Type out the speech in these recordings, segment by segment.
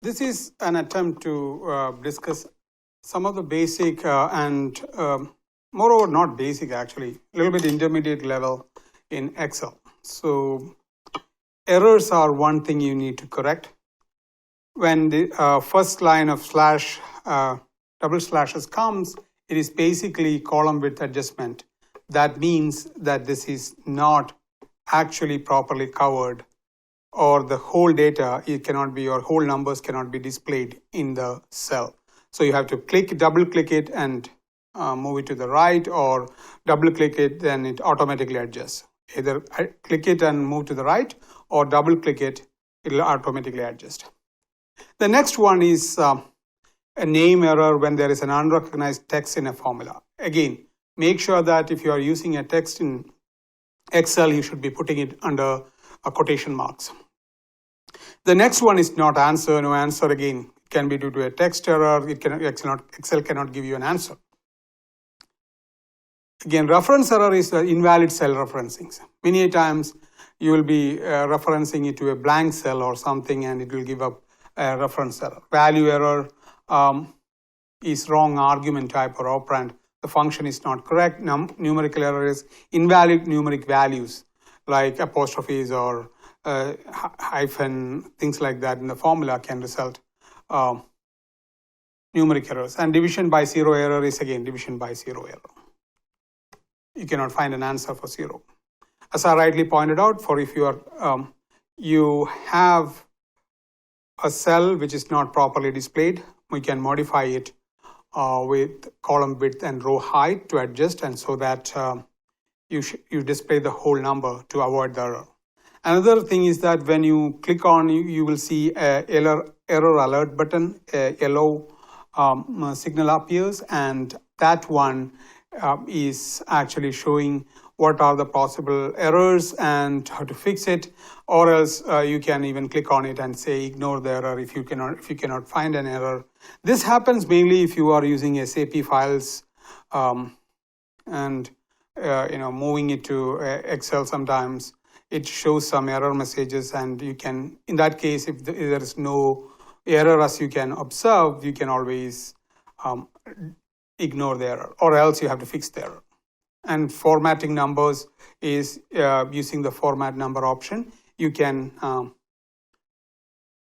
This is an attempt to discuss some of the basic and moreover not basic actually, a little bit intermediate level in Excel. So errors are one thing you need to correct. When the first line of slash double slashes comes, it is basically column width adjustment. That means that this is not actually properly covered, or the whole data, it cannot be, or whole numbers cannot be displayed in the cell. So you have to double click it and move it to the right, or double click it, then it automatically adjusts. Either click it and move to the right, or double click it, it will automatically adjust. The next one is a name error when there is an unrecognized text in a formula. Again, make sure that if you are using a text in Excel, you should be putting it under quotation marks. The next one is not answer. No answer, again, can be due to a text error. Excel cannot give you an answer. Again, reference error is invalid cell referencing. Many times you will be referencing it to a blank cell or something, and it will give up a reference error. Value error is wrong argument type or operand. The function is not correct. Numerical error is invalid numeric values like apostrophes or hyphen, things like that in the formula can result numeric errors. And division by zero error is again division by zero error. You cannot find an answer for zero. As I rightly pointed out, for if you are you have a cell which is not properly displayed, we can modify it with column width and row height to adjust, and so that you display the whole number to avoid the error. Another thing is that when you click on, you will see a error alert button, a yellow signal appears, and that one is actually showing what are the possible errors and how to fix it, or else you can even click on it and say ignore the error if you cannot find an error. This happens mainly if you are using SAP files and moving it to Excel. Sometimes it shows some error messages, and you can, in that case, if there is no error as you can observe, you can always ignore the error, or else you have to fix the error. And formatting numbers is using the format number option. You can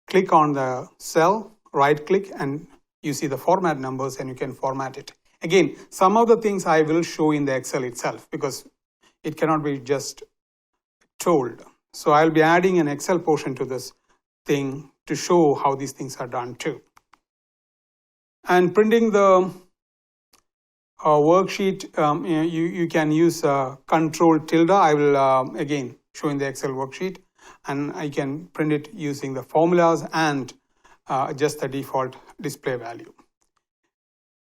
click on the cell, right click, and you see the format numbers, and you can format it. Again, some of the things I will show in the Excel itself because it cannot be just told. So I'll be adding an Excel portion to this thing to show how these things are done too. And printing the worksheet, you can use control tilde. I will again show in the Excel worksheet, and I can print it using the formulas and just the default display value.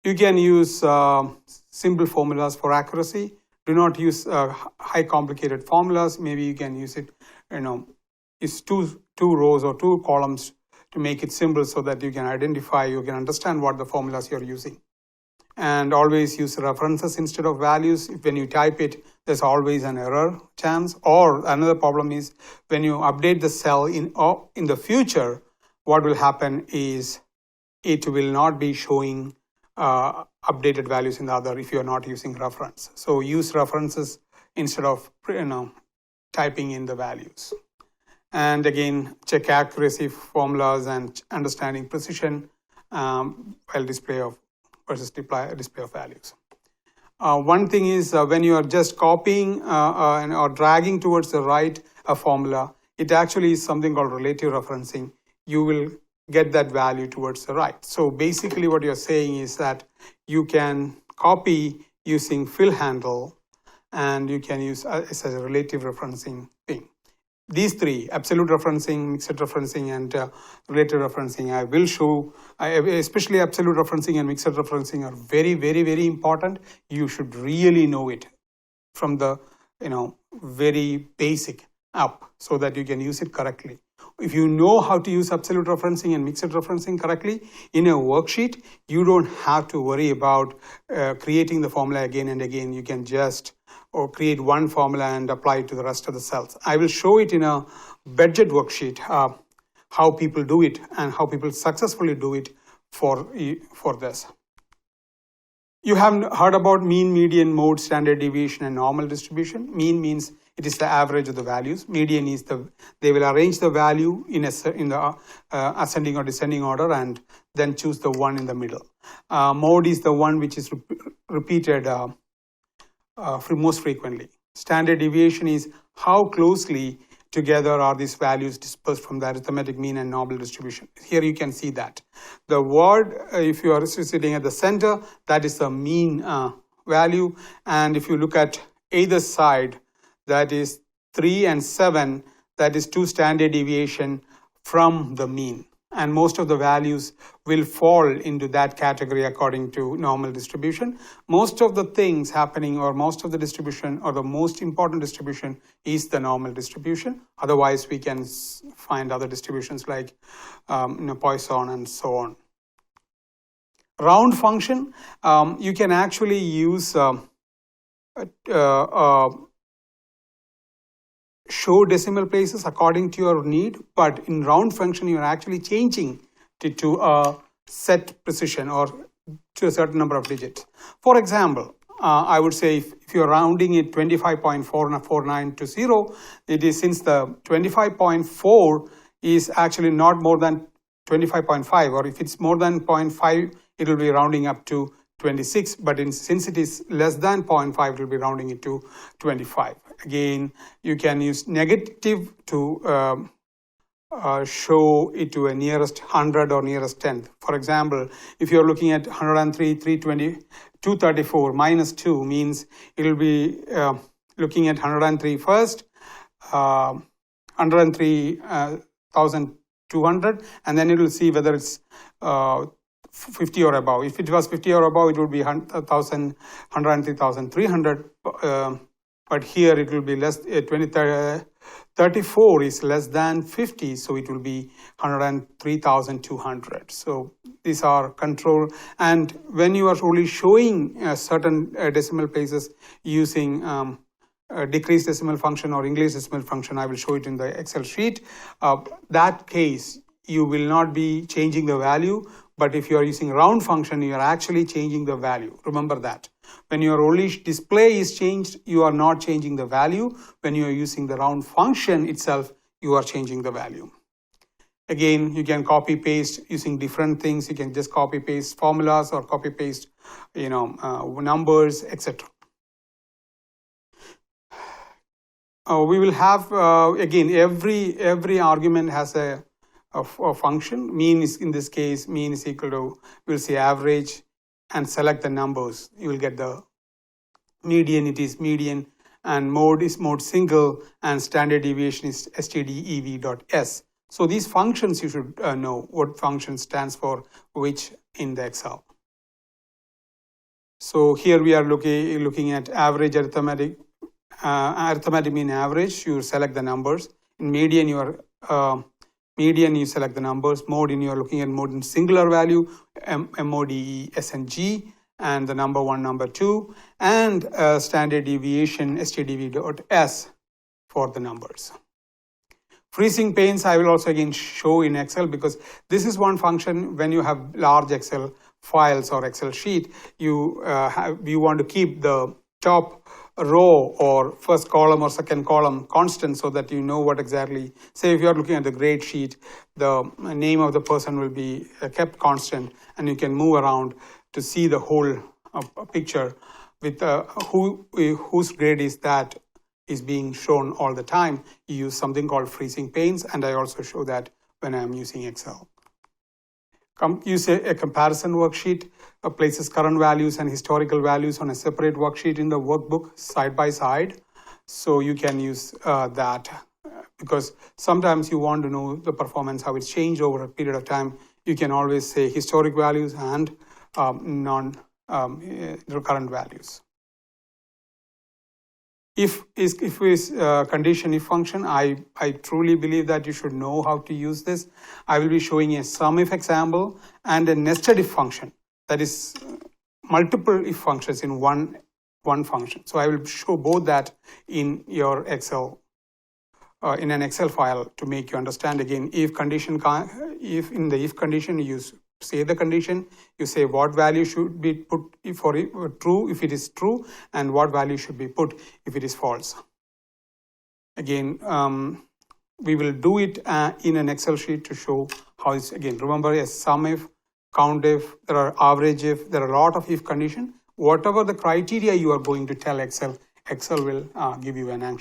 You can use simple formulas for accuracy. Do not use high complicated formulas. Maybe you can use it, it's two rows or two columns to make it simple so that you can identify, you can understand what the formulas you're using. And always use references instead of values. When you type it, there's always an error chance. Or another problem is when you update the cell in the future, what will happen is it will not be showing updated values in the other if you're not using reference. So use references instead of typing in the values. And again, check accuracy formulas and understanding precision while display of values. One thing is when you are just copying or dragging towards the right a formula, it actually is something called relative referencing. You will get that value towards the right. So basically what you're saying is that you can copy using fill handle, and you can use as a relative referencing thing. These three, absolute referencing, mixed referencing, and relative referencing, I will show, especially absolute referencing and mixed referencing are very, very, very important. You should really know it from the, very basic up so that you can use it correctly. If you know how to use absolute referencing and mixed referencing correctly in a worksheet, you don't have to worry about creating the formula again and again. You can just create one formula and apply it to the rest of the cells. I will show it in a budget worksheet how people do it and how people successfully do it for this. You have heard about mean, median, mode, standard deviation, and normal distribution. Mean means it is the average of the values. Median is they will arrange the value in the ascending or descending order and then choose the one in the middle. Mode is the one which is repeated most frequently. Standard deviation is how closely together are these values dispersed from the arithmetic mean and normal distribution. Here you can see that. The word, if you are sitting at the center, that is the mean value. And if you look at either side, that is 3 and 7, that is 2 standard deviation from the mean. And most of the values will fall into that category according to normal distribution. Most of the things happening, or most of the distribution, or the most important distribution is the normal distribution. Otherwise, we can find other distributions like Poisson and so on. Round function, you can actually use show decimal places according to your need, but in round function you are actually changing it to a set precision or to a certain number of digits. For example, I would say if you are rounding it 25.49 to 0, it is, since the 25.4 is actually not more than 25.5, or if it's more than 0.5, it will be rounding up to 26, but since it is less than 0.5, it will be rounding it to 25. Again, you can use negative to show it to a nearest 100 or nearest 10th. For example, if you're looking at 103, 320, 234 minus 2 means it will be looking at 103 first, 103,200, and then it will see whether it's 50 or above. If it was 50 or above, it would be 103,300. But here it will be less. 34 is less than 50, so it will be 103,200. So these are control. And when you are only showing certain decimal places using decreased decimal function or English decimal function, I will show it in the Excel sheet. That case, you will not be changing the value. But if you are using round function, you are actually changing the value. Remember that. When your only display is changed, you are not changing the value. When you are using the round function itself, you are changing the value. Again, you can copy paste using different things. You can just copy paste formulas or copy paste, numbers, etc. We will have again every argument has a function. Mean is, in this case, mean is equal to, we'll say average, and select the numbers. You will get the median, it is median, and mode is mode single, and standard deviation is stdev.s. So these functions you should know what function stands for which in the Excel. So here we are looking at average arithmetic mean average. You select the numbers. In median, you are median, you select the numbers. Mode, you are looking at mode in singular value, MODE, SNG, and the number 1, number 2, and standard deviation, stdev.s for the numbers. Freezing panes, I will also again show in Excel, because this is one function when you have large Excel files or Excel sheet, you want to keep the top row or first column or second column constant, so that you know what exactly, say if you are looking at the grade sheet, the name of the person will be kept constant, and you can move around to see the whole picture with whose grade is that is being shown all the time. You use something called freezing panes, and I also show that when I am using Excel. Use a comparison worksheet, places current values and historical values on a separate worksheet in the workbook side by side. So you can use that, because sometimes you want to know the performance, how it's changed over a period of time. You can always say historic values and current values. If is condition if function, I truly believe that you should know how to use this. I will be showing a sum if example and a nested if function, that is multiple if functions in one function. So I will show both that in your Excel in an Excel file to make you understand. Again, if in the if condition, you say the condition, you say what value should be put for true if it is true, and what value should be put if it is false. Again, we will do it in an Excel sheet to show how it's, again, remember, a sum if, count if, there are average if, there are a lot of if condition. Whatever the criteria you are going to tell Excel will give you an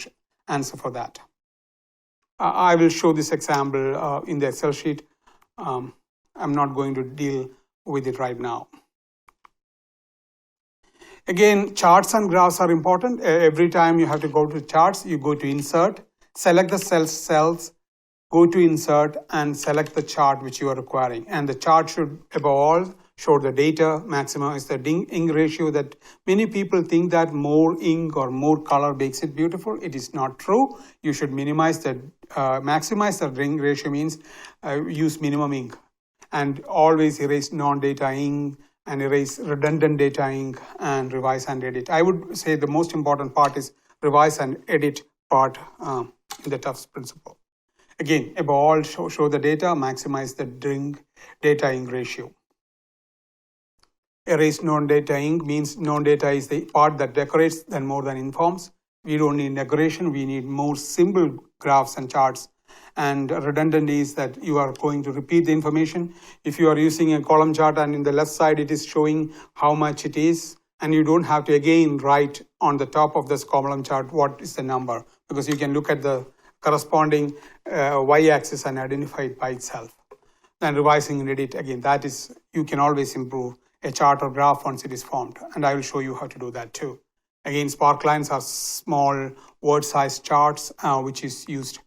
answer for that. I will show this example in the Excel sheet. I'm not going to deal with it right now. Again, charts and graphs are important. Every time you have to go to charts, you go to insert, select the cells, go to insert and select the chart which you are requiring. And the chart should, above all, show the data, maximize the ink ratio. That many people think that more ink or more color makes it beautiful. It is not true. You should minimize the, maximize the ink ratio means use minimum ink, and always erase non-data ink and erase redundant data ink and revise and edit. I would say the most important part is revise and edit part in the Tufts principle. Again, above all, show the data, maximize the data ink ratio. Erase non-data ink means non-data is the part that decorates than more than informs. We don't need decoration, we need more simple graphs and charts. And redundant is that you are going to repeat the information. If you are using a column chart and in the left side it is showing how much it is, and you don't have to again write on the top of this column chart what is the number, because you can look at the corresponding y-axis and identify it by itself. And revising and edit, again, that is, you can always improve a chart or graph once it is formed, and I will show you how to do that too. Again, spark lines are small word-sized charts which is used.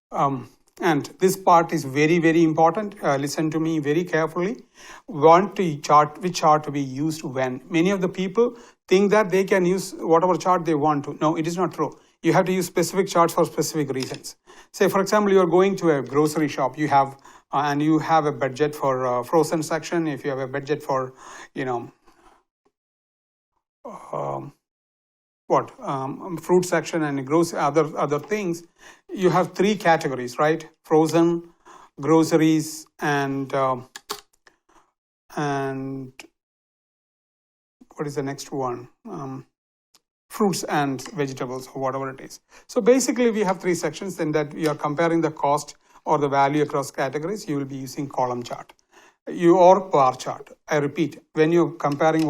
And this part is very, very important. Listen to me very carefully. Want to chart which chart to be used when. Many of the people think that they can use whatever chart they want to. No, it is not true. You have to use specific charts for specific reasons. Say, for example, you are going to a grocery shop. You have and you have a budget for frozen section. If you have a budget for, you know, fruit section and grocery, other things, you have three categories, right? Frozen, groceries, and what is the next one? Fruits and vegetables, or whatever it is. So basically we have three sections. Then that you are comparing the cost or the value across categories, you will be using column chart. Or bar chart. I repeat, when you're comparing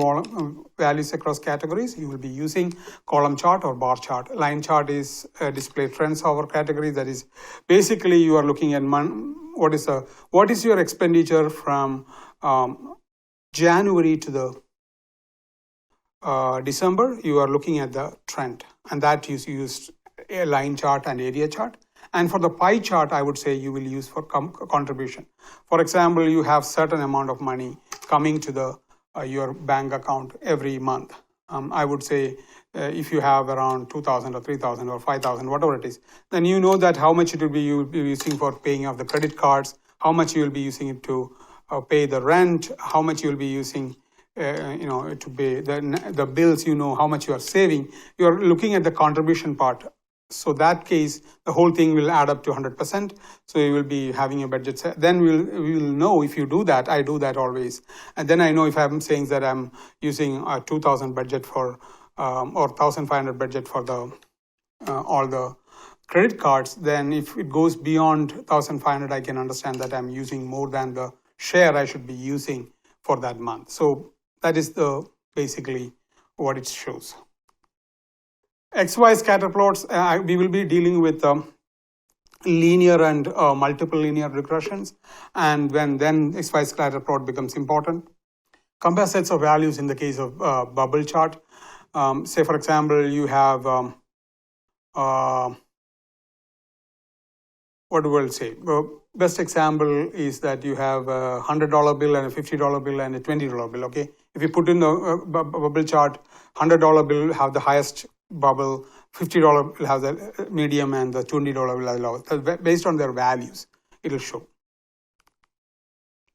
values across categories, you will be using column chart or bar chart. Line chart is display trends over category. That is basically you are looking at what is your expenditure from January to the December. You are looking at the trend, and that you use a line chart and area chart. And for the pie chart, I would say you will use for contribution. For example, you have certain amount of money coming to the your bank account every month. I would say if you have around 2,000 or 3,000 or 5,000, whatever it is, then you know that how much you will be using for paying off the credit cards, how much you will be using it to pay the rent, how much you will be using to pay the bills, how much you are saving. You are looking at the contribution part. So that case, the whole thing will add up to 100%. So you will be having a budget. Then we will know if you do that. I do that always. And then I know if I'm saying that I'm using a 2,000 budget for or 1,500 budget for the all the credit cards. Then if it goes beyond 1,500, I can understand that I'm using more than the share I should be using for that month. So that is basically what it shows. XY scatter plots, we will be dealing with linear and multiple linear regressions, and when then XY scatter plot becomes important. Compare sets of values in the case of bubble chart. Say for example, you have what do we say? Best example is that you have a $100 bill and a $50 bill and a $20 bill. Okay, if you put in the bubble chart, $100 bill have the highest bubble, $50 will have the medium, and the $20 will have the lowest. Based on their values, it will show.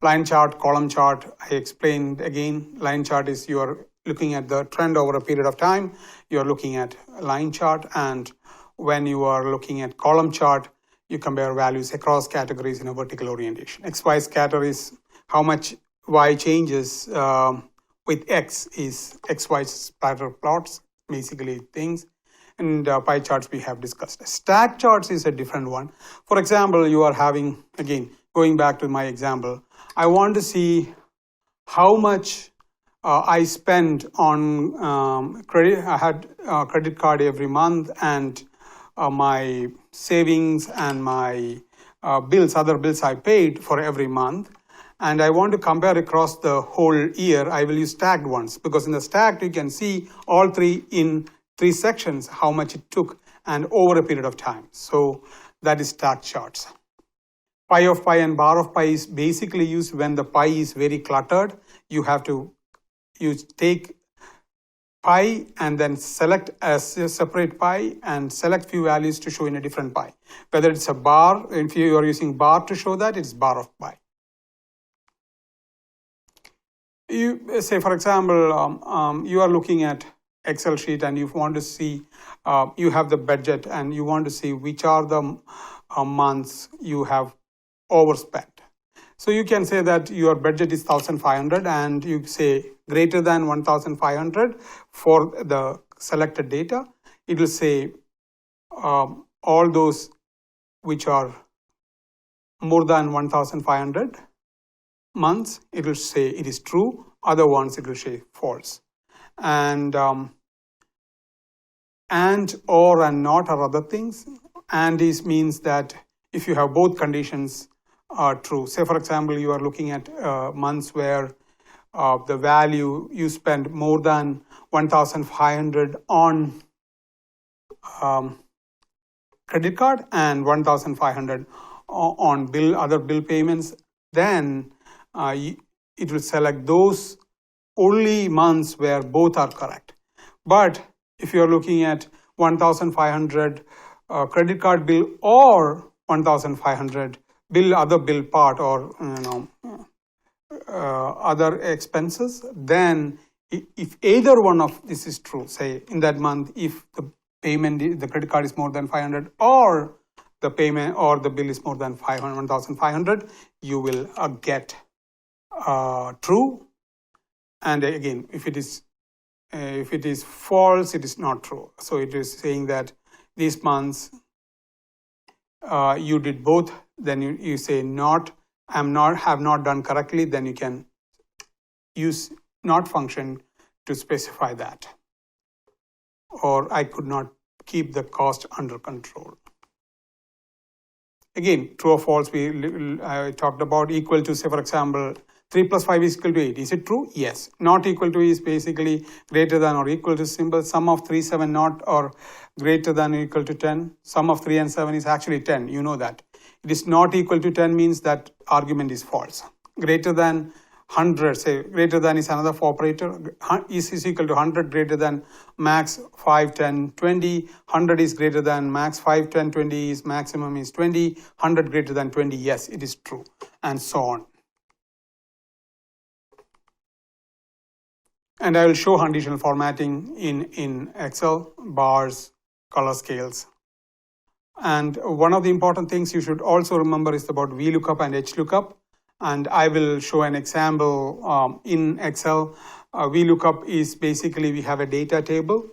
Line chart, column chart, I explained again. Line chart is you are looking at the trend over a period of time. You are looking at line chart, and when you are looking at column chart, you compare values across categories in a vertical orientation. XY scatter is how much Y changes with X is XY scatter plots, basically things. And pie charts we have discussed. Stack charts is a different one. For example, you are having, again, going back to my example, I want to see how much I spend on credit. I had a credit card every month, and my savings and my bills, other bills I paid for every month. And I want to compare across the whole year. I will use stacked ones, because in the stacked you can see all three in 3 sections, how much it took and over a period of time. So that is stacked charts. Pie of pie and bar of pie is basically used when the pie is very cluttered. You have to take pie and then select a separate pie and select few values to show in a different pie. Whether it's a bar, if you are using bar to show that, it's bar of pie. You say, for example, you are looking at Excel sheet and you want to see, you have the budget and you want to see which are the months you have overspent. So you can say that your budget is 1,500 and you say greater than 1,500 for the selected data. It will say all those which are more than 1,500 months, it will say it is true. Other ones it will say false. And or and not are other things. And this means that if you have both conditions are true. Say, for example, you are looking at months where the value you spend more than 1,500 on credit card and 1,500 on other bill payments, then it will select those only months where both are correct. But if you are looking at 1,500 credit card bill or 1,500 other bill part or other expenses, then if either one of this is true, say in that month, if the credit card is more than 500 or the payment or the bill is more than 1,500, you will get true. And again, if it is false, it is not true. So it is saying that these months you did both. Then you say not, have not done correctly. Then you can use not function to specify that. Or I could not keep the cost under control. Again, true or false, I talked about. Equal to, say, for example, 3 plus 5 is equal to 8. Is it true? Yes. Not equal to is basically greater than or equal to symbol. Sum of 3, 7 not or greater than or equal to 10. Sum of 3 and 7 is actually 10. You know that. It is not equal to 10 means that argument is false. Greater than 100, say greater than is another operator. Is equal to 100 greater than max 5, 10, 20. 100 is greater than max 5, 10, 20 is maximum is 20. 100 greater than 20. Yes, it is true. And so on. And I will show conditional formatting in Excel, bars, color scales. And one of the important things you should also remember is about VLOOKUP and HLOOKUP. And I will show an example in Excel. VLOOKUP is basically we have a data table,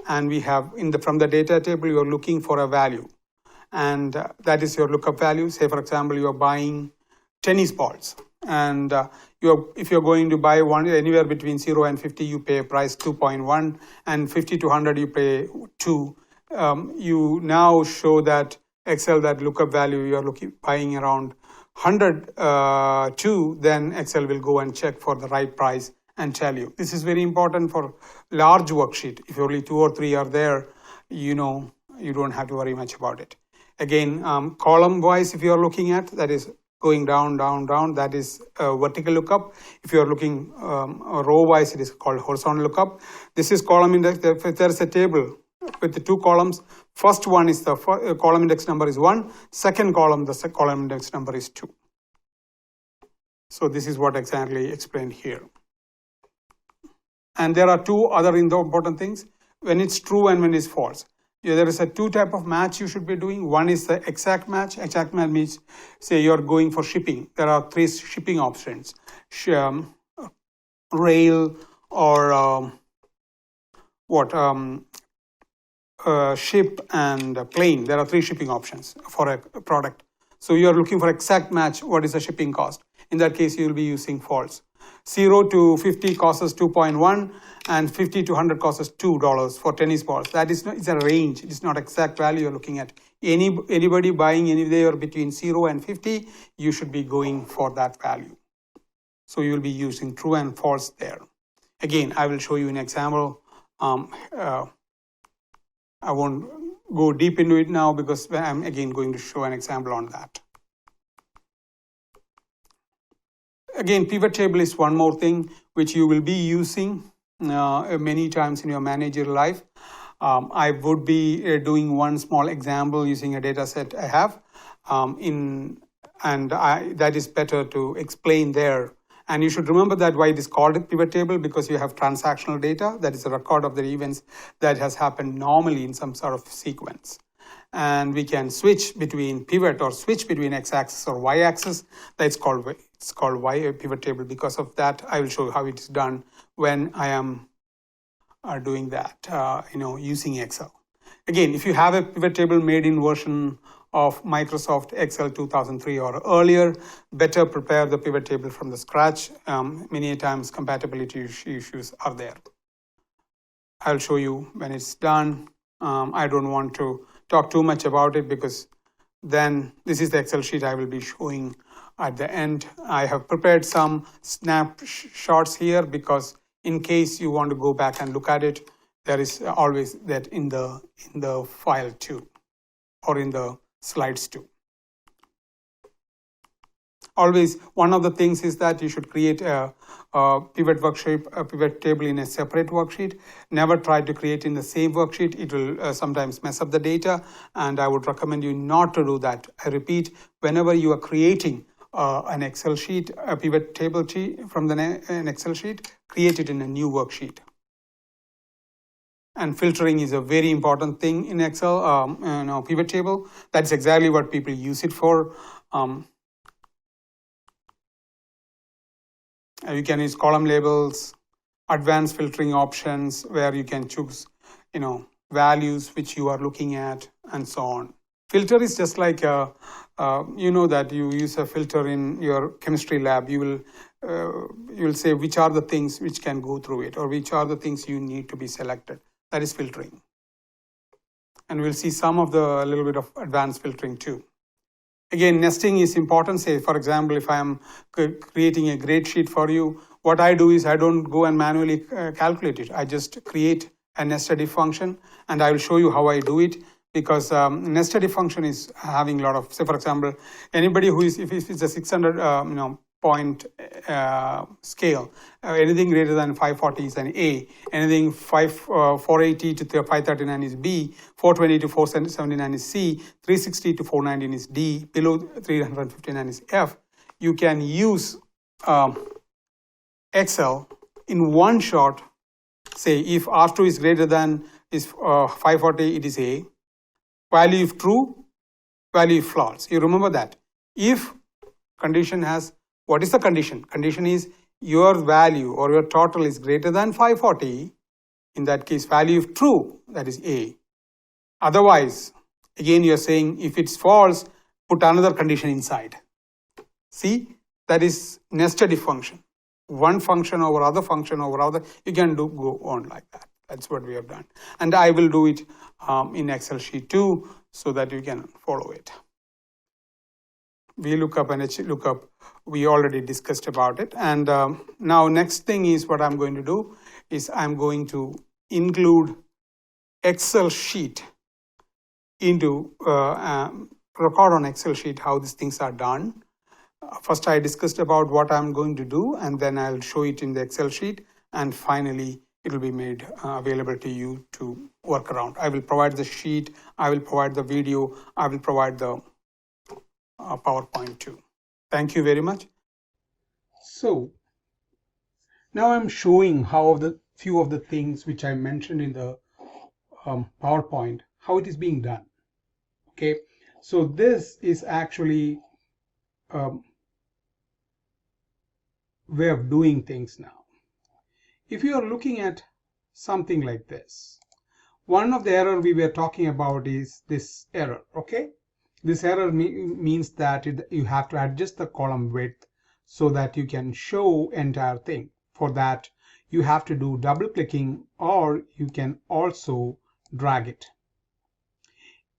and we have from the data table you are looking for a value, and that is your lookup value. Say, for example, you are buying tennis balls, and if you're going to buy one anywhere between 0 and 50, you pay a price 2.1, and 50 to 100 you pay 2. You now show that Excel that lookup value you are buying around 100 2, then Excel will go and check for the right price and tell you. This is very important for large worksheet. If only 2 or 3 are there, you don't have to worry much about it. Again, column wise, if you are looking at, that is going down, down, down, that is vertical lookup. If you are looking row wise, it is called horizontal lookup. This is column index. If there is a table with the 2 columns, first one is the column index number is 1, second column, the column index number is 2. So this is what exactly explained here. And there are 2 other important things, when it's true and when it's false. there is a two type of match you should be doing. One is the exact match. Exact match means, say you're going for shipping. There are three shipping options: rail, or ship, and plane. There are three shipping options for a product. So you are looking for exact match. What is the shipping cost? In that case, you will be using false. 0 to 50 costs 2.1, and 50 to 100 costs $2 for tennis balls. That is not, it's a range. It's not exact value you're looking at. Anybody buying anywhere between 0 and 50, you should be going for that value. So you will be using true and false there. Again, I will show you an example. I won't go deep into it now because I'm again going to show an example on that. Again, pivot table is one more thing which you will be using many times in your managerial life. I would be doing one small example using a data set I have that is better to explain there. And you should remember that why it is called a pivot table, because you have transactional data, that is a record of the events that has happened normally in some sort of sequence. And we can switch between pivot or switch between x-axis or y-axis. That's called pivot table. Because of that, I will show you how it is done when I am doing that, using Excel. Again, if you have a pivot table made in version of Microsoft Excel 2003 or earlier, better prepare the pivot table from the scratch. Many times compatibility issues are there. I'll show you when it's done. I don't want to talk too much about it because then this is the Excel sheet I will be showing at the end. I have prepared some snapshots here because in case you want to go back and look at it, there is always that in the file too, or in the slides too. Always, one of the things is that you should create a pivot worksheet, a pivot table in a separate worksheet. Never try to create in the same worksheet. It will sometimes mess up the data, and I would recommend you not to do that. I repeat, whenever you are creating an Excel sheet, a pivot table from an Excel sheet, create it in a new worksheet. And filtering is a very important thing in Excel, pivot table. That's exactly what people use it for. You can use column labels, advanced filtering options where you can choose, values which you are looking at, and so on. Filter is just like that you use a filter in your chemistry lab. You will say which are the things which can go through it, or which are the things you need to be selected. That is filtering. And we'll see some of a little bit of advanced filtering too. Again, nesting is important. Say, for example, if I am creating a grade sheet for you, what I do is I don't go and manually calculate it. I just create a nested if function, and I will show you how I do it, because nested if function is having a lot of, say, for example, anybody who is, if it's a 600 point scale, anything greater than 540 is an A, anything 480 to 539 is B, 420 to 479 is C, 360 to 419 is D, below 359 is F. You can use Excel in one shot. Say if R2 is greater than 540, it is A. Value if true, value if false. You remember that. If condition has, what is the condition? Condition is your value or your total is greater than 540. In that case, value if true, that is A. Otherwise, again, you're saying if it's false, put another condition inside. See, that is nested if function. One function over other function over other, you can go on like that. That's what we have done. And I will do it in Excel sheet too, so that you can follow it. VLOOKUP and HLOOKUP, we already discussed about it. And now next thing is what I'm going to do is I'm going to include Excel sheet into record on Excel sheet how these things are done. First, I discussed about what I'm going to do, and then I'll show it in the Excel sheet, and finally it will be made available to you to work around. I will provide the sheet, I will provide the video, I will provide the PowerPoint too. Thank you very much. So now I'm showing how few of the things which I mentioned in the PowerPoint, how it is being done. Okay, so this is actually a way of doing things now. If you are looking at something like this, one of the error we were talking about is this error. Okay, this error means that you have to adjust the column width so that you can show entire thing. For that, you have to do double clicking, or you can also drag it.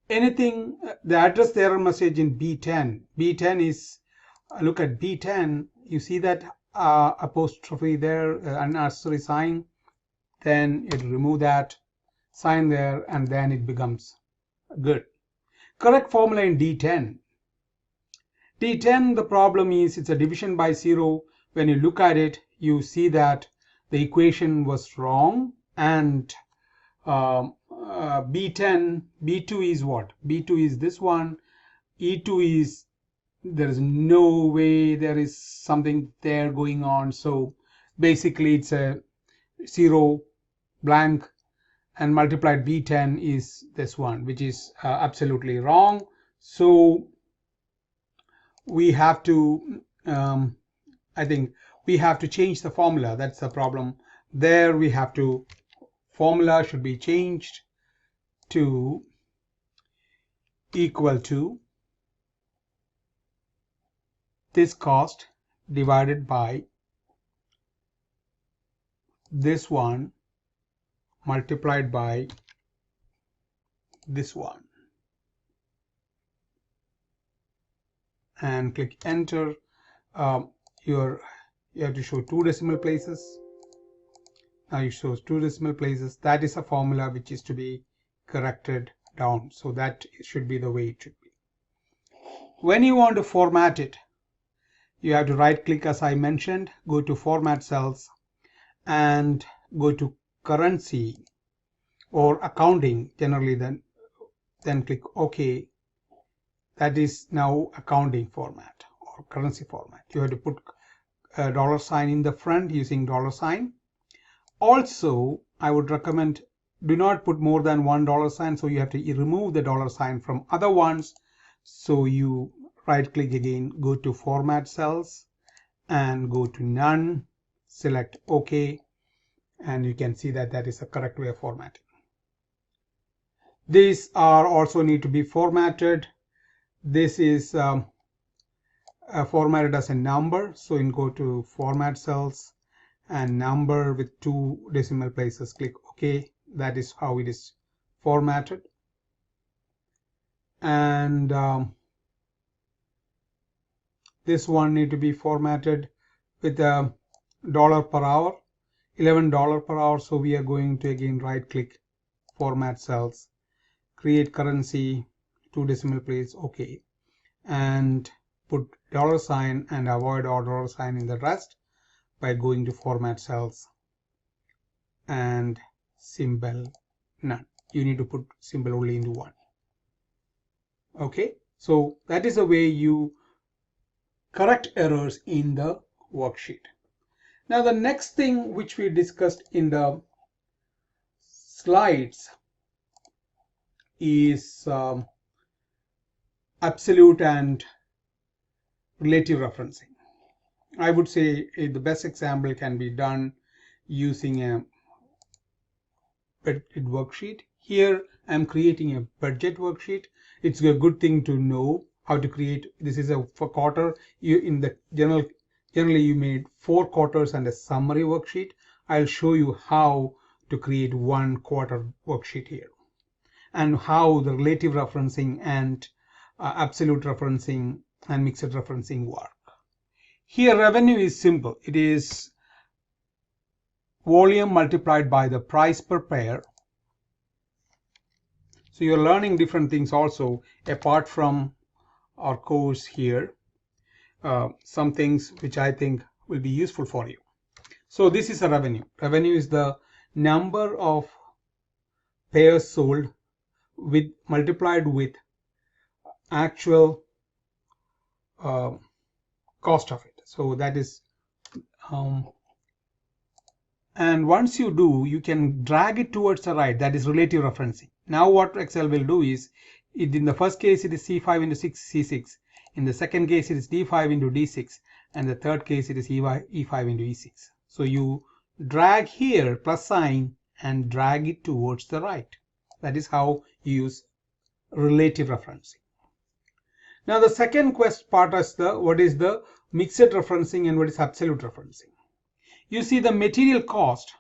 Anything, the address the error message in B10. B10 is, look at B10, you see that apostrophe there, unnecessary sign, then it remove that sign there, and then it becomes good. Correct formula in D10. D10, the problem is it's a division by 0. When you look at it, you see that the equation was wrong, and B10, B2 is what? B2 is this one. E2 is, there is no way there is something there going on. So basically it's a 0 blank, and multiplied B10 is this one, which is absolutely wrong. So we have to, I think we have to change the formula. That's the problem there. We have to, formula should be changed to equal to this cost divided by this one multiplied by this one, and click enter. You have to show 2 decimal places. Now it shows 2 decimal places. That is a formula which is to be corrected down. So that should be the way it should be. When you want to format it, you have to right click, as I mentioned, go to format cells and go to currency or accounting generally, then click OK. That is now accounting format or currency format. You have to put a $sign in the front using $sign. Also, I would recommend do not put more than $sign, so you have to remove the $sign from other ones. So you right click again, go to format cells and go to none, select OK, and you can see that that is the correct way of formatting. These are also need to be formatted. This is formatted as a number, so you go to format cells and number with 2 decimal places, click OK. That is how it is formatted. And this one need to be formatted with a $per hour, $11 per hour. So we are going to again right click, format cells, create currency, 2 decimal place, OK, and put $sign and avoid $sign in the rest by going to format cells and symbol none. You need to put symbol only into one. Okay, so that is the way you correct errors in the worksheet. Now the next thing which we discussed in the slides is absolute and relative referencing. I would say the best example can be done using a budget worksheet. Here I'm creating a budget worksheet. It's a good thing to know how to create. This is a for quarter. You in the generally you made 4 quarters and a summary worksheet. I'll show you how to create 1 quarter worksheet here, and how the relative referencing and absolute referencing and mixed referencing work. Here revenue is simple. It is volume multiplied by the price per pair. So you're learning different things also apart from our course here. Some things which I think will be useful for you. So this is a revenue. Revenue is the number of pairs sold with multiplied with actual cost of it. So that is And once you do, you can drag it towards the right, that is relative referencing. Now what Excel will do is, in the first case it is C5 into 6 C6, in the second case it is D5 into D6, and the third case it is E5 into E6. So you drag here plus sign and drag it towards the right. That is how you use relative referencing. Now the second part is what is the mixed referencing and what is absolute referencing. You see, the material cost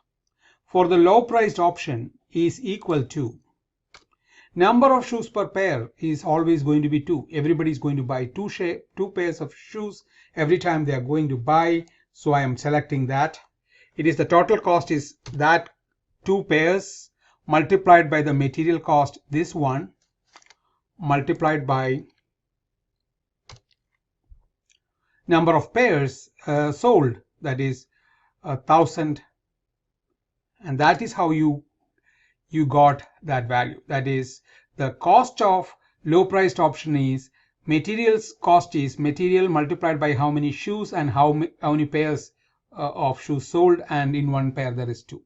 for the low priced option is equal to number of shoes per pair is always going to be 2. Everybody is going to buy two pairs of shoes every time they are going to buy. So I am selecting that. It is the total cost is that 2 pairs multiplied by the material cost, this one, multiplied by number of pairs sold, that is 1000, and that is how you got that value. That is, the cost of low priced option is materials cost is material multiplied by how many shoes and how many pairs of shoes sold, and in one pair there is 2.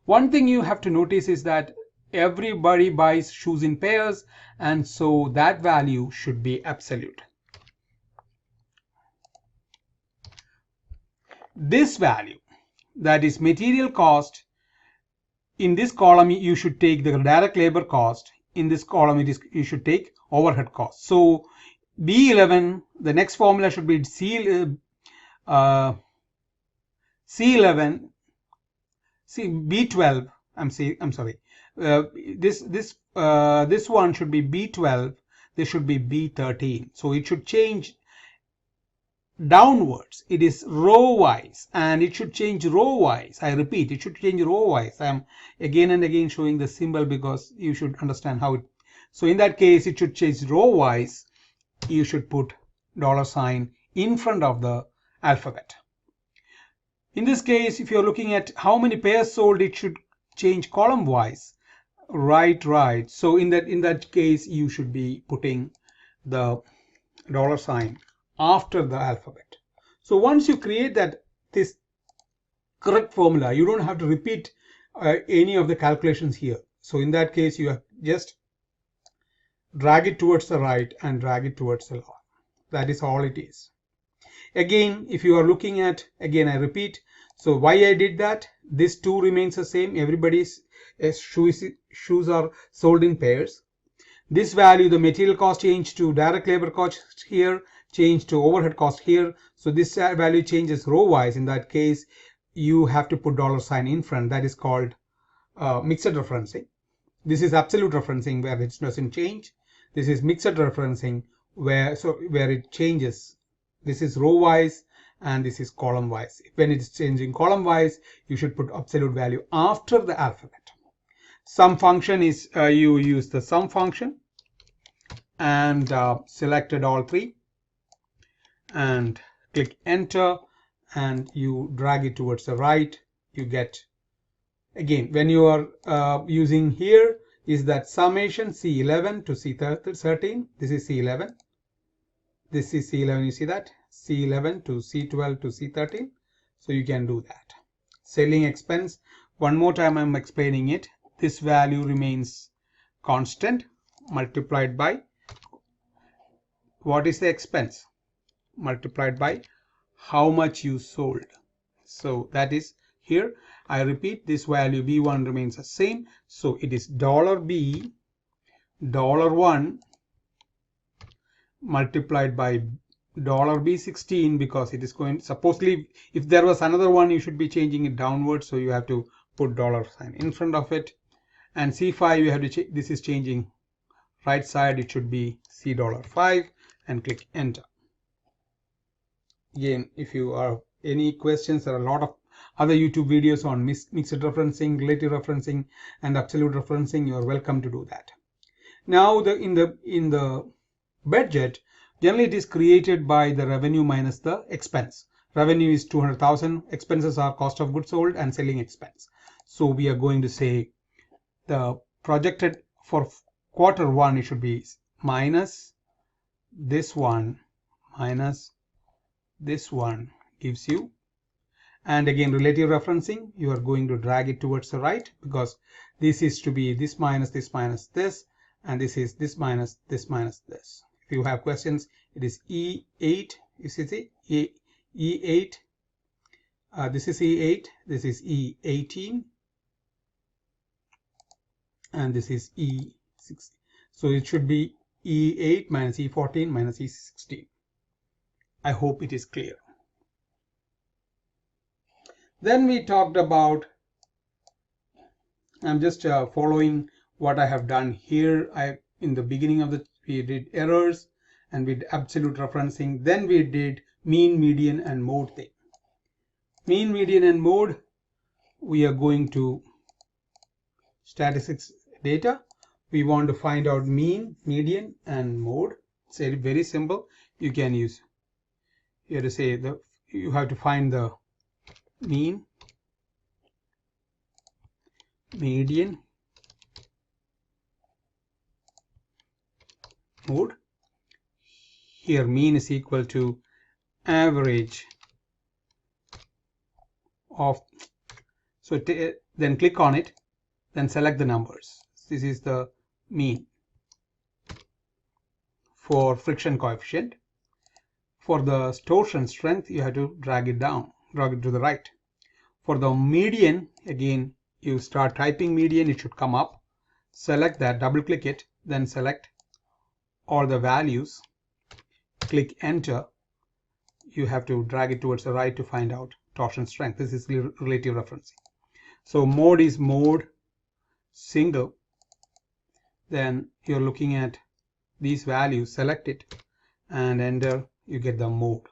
One thing you have to notice is that everybody buys shoes in pairs, and so that value should be absolute. This value, that is material cost, in this column you should take the direct labor cost, in this column you should take overhead cost. So B11, the next formula should be C11, B12, I'm sorry, this one should be B12, this should be B13. So it should change downwards. It is row wise, and it should change row wise. I repeat, it should change row wise. I am again and again showing the symbol because you should understand how it. So in that case, it should change row wise. You should put $sign in front of the alphabet. In this case, if you're looking at how many pairs sold, it should change column wise. Right. So in that case, you should be putting the $sign after the alphabet. So once you create this correct formula, you don't have to repeat any of the calculations here. So in that case, you have just drag it towards the right and drag it towards the left. That is all it is. Again, if you are looking at, again I repeat, so why I did that, this 2 remains the same. Everybody's shoes are sold in pairs. This value, the material cost changed to direct labor cost here, change to overhead cost here. So this value changes row wise. In that case, you have to put $sign in front. That is called mixed referencing. This is absolute referencing where it doesn't change. This is mixed referencing where it changes. This is row wise and this is column wise. When it's changing column wise, you should put absolute value after the alphabet. Sum function is you use the sum function and selected all 3 and click enter, and you drag it towards the right. You get, again, when you are using here is that summation C11 to C13. This is C11. This is C11. You see that? C11 to C12 to C13. So you can do that. Selling expense. One more time I'm explaining it. This value remains constant multiplied by what is the expense multiplied by how much you sold. So that is here. I repeat, this value B1 remains the same. So it is $B, $1 multiplied by $B16, because it is going, supposedly if there was another one, you should be changing it downwards. So you have to put $sign in front of it. And C5, you have to change, this is changing right side, it should be C$5, and click enter. Again, if you are any questions, there are a lot of other YouTube videos on mixed referencing, relative referencing, and absolute referencing. You are welcome to do that. Now, in the budget, generally it is created by the revenue minus the expense. Revenue is 200,000. Expenses are cost of goods sold and selling expense. So we are going to say the projected for quarter 1, it should be minus this one gives you, And again, relative referencing, you are going to drag it towards the right, because this is to be this minus this minus this, and this is this minus this minus this. If you have questions, it is E8, you see E8, this is E8, this is E18, and this is E6. So it should be E8 minus E14 minus E16. I hope it is clear. Then we talked about, I'm just following what I have done here. In the beginning of we did errors and we did absolute referencing. Then we did mean, median, and mode thing. Mean, median, and mode, we are going to statistics data. We want to find out mean, median, and mode. It's very simple. You can use here to say you have to find the mean, median, mode. Here mean is equal to average of, so then click on it, then select the numbers. This is the mean for friction coefficient. For the torsion strength, you have to drag it down, drag it to the right. For the median, again, you start typing median, it should come up. Select that, double click it, then select all the values, click enter. You have to drag it towards the right to find out torsion strength. This is relative referencing. So mode is mode single. Then you're looking at these values, select it and enter, you get the mode.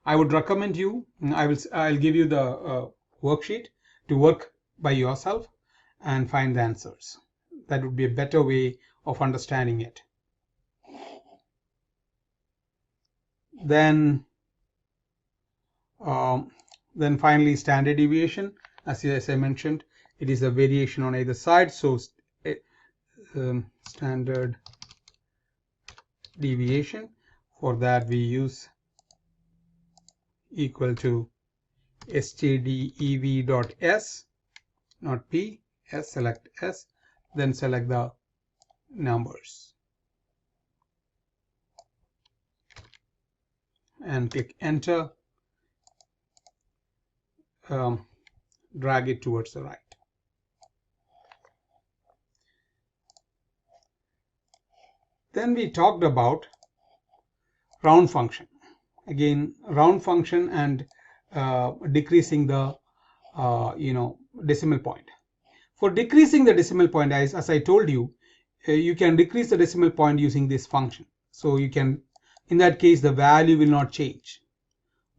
I would recommend you, I'll give you the worksheet to work by yourself and find the answers. That would be a better way of understanding it. Then finally standard deviation. As I mentioned, it is a variation on either side. So standard deviation, for that we use equal to stdev.s, not p, s, select s, then select the numbers and click enter. Drag it towards the right. Then we talked about round function. Again, round function and decreasing the decimal point. For decreasing the decimal point, as I told you, you can decrease the decimal point using this function. So you can, in that case, the value will not change.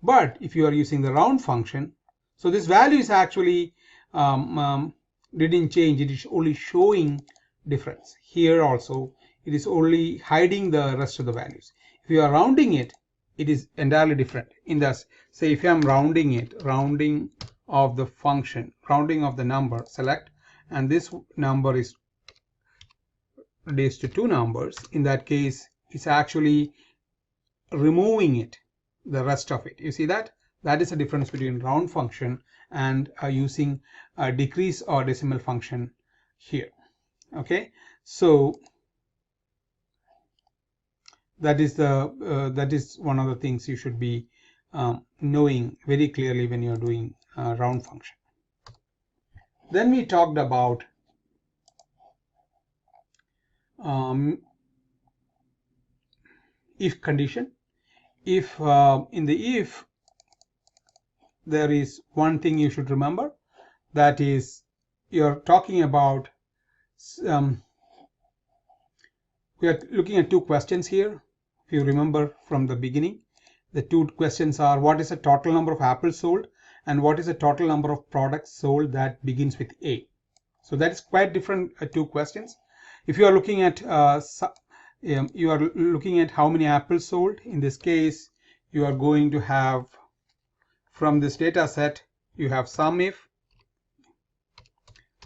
But if you are using the round function, so this value is actually didn't change, it is only showing difference. Here also, it is only hiding the rest of the values. If you are rounding it, it is entirely different. In this, say if I am rounding it, rounding of the function, rounding of the number, select, and this number is reduced to 2 numbers. In that case, it's actually removing it, the rest of it. You see that? That is the difference between round function and using a decrease or decimal function here. Okay, so that is one of the things you should be knowing very clearly when you're doing round function. Then we talked about if condition. If in the if, there is one thing you should remember, that is you're talking about we are looking at 2 questions here. If you remember from the beginning, the 2 questions are, what is the total number of apples sold, and what is the total number of products sold that begins with A. So that is quite different 2 questions. If you are looking at how many apples sold, in this case you are going to have, from this data set, you have sum if,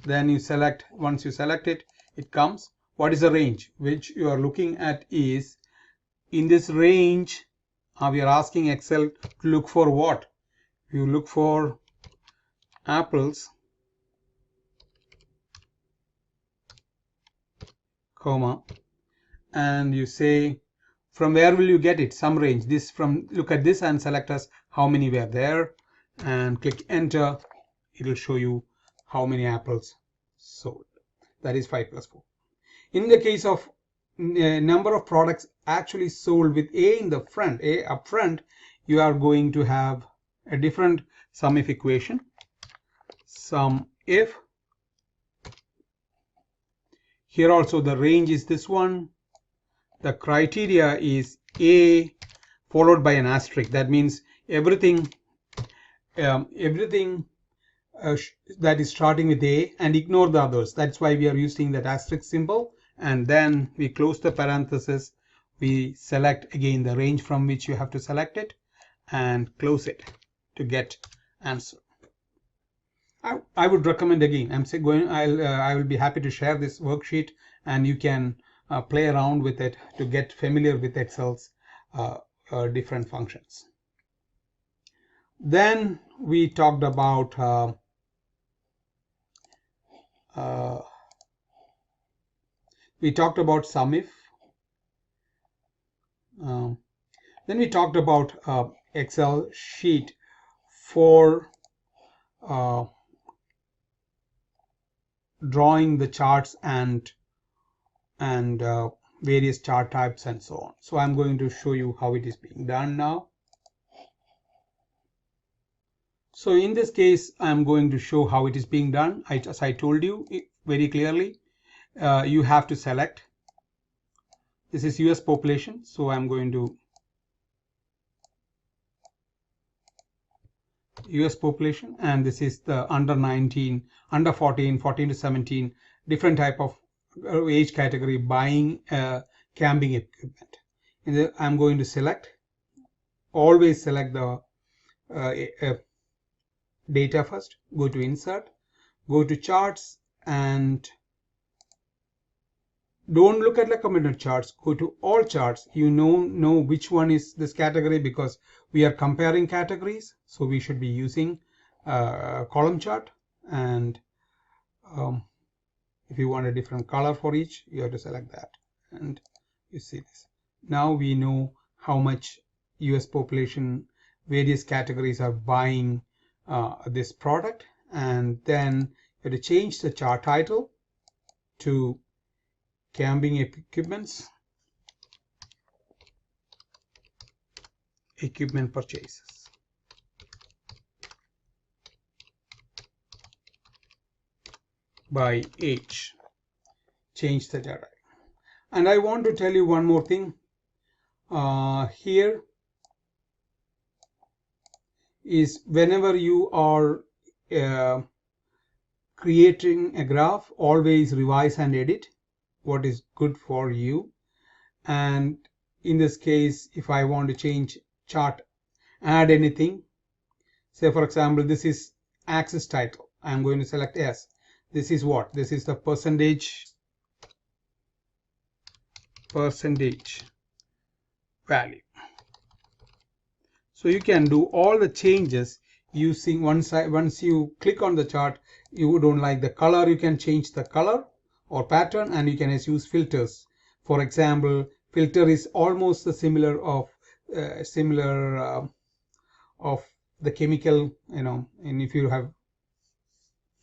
then you select, once you select it, it comes. What is the range? Which you are looking at is, in this range, we are asking Excel to look for what? you look for apples, comma, and you say from where will you get it, some range, this from, look at this and select as how many were there and click enter. It will show you how many apples sold. That is 5 plus 4. In the case of number of products actually sold with A in the front, A up front, you are going to have a different sum if equation. Sum if, here also the range is this one. The criteria is A followed by an asterisk. That means everything that is starting with A, and ignore the others. That's why we are using that asterisk symbol. And then we close the parenthesis. We select again the range from which you have to select it and close it to get answer. I would recommend again. I will be happy to share this worksheet, and you can play around with it to get familiar with Excel's different functions. Then we talked about sum if. Then we talked about Excel sheet for drawing the charts and various chart types and so on. So I'm going to show you how it is being done now. So in this case, I'm going to show how it is being done. As I told you very clearly, you have to select. This is US population, so I'm going to US population, and this is the under 19, under 14, 14 to 17, different type of age category buying camping equipment. I'm going to select, always select the data first, go to insert, go to charts, and don't look at recommended charts, go to all charts. You know which one is this category because we are comparing categories, so we should be using column chart. And if you want a different color for each, you have to select that, and you see this. Now we know how much US population various categories are buying this product. And then you have to change the chart title to camping equipments, equipment purchases. By age, change the data. And I want to tell you one more thing. Here is whenever you are creating a graph, always revise and edit what is good for you. And in this case, if I want to change chart, add anything, say for example, this is axis title, I'm going to select S. This is what? This is the percentage value. So you can do all the changes using once you click on the chart, you don't like the color, you can change the color or pattern, and you can use filters. For example, filter is almost the similar of the chemical, and if you have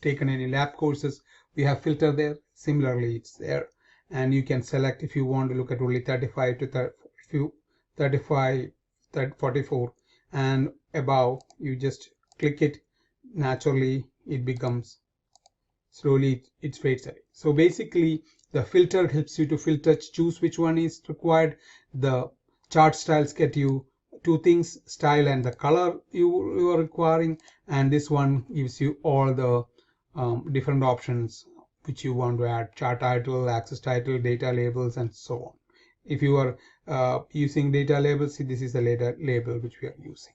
taken any lab courses, we have filter there. Similarly, it's there, and you can select if you want to look at only 35 to 44 and above. You just click it. Naturally, it becomes slowly it fades away. So basically, the filter helps you to filter, choose which one is required. The chart styles get you two things, style and the color you are requiring, and this one gives you all the different options which you want to add: chart title, axis title, data labels, and so on. If you are using data labels, see, this is the data label which we are using.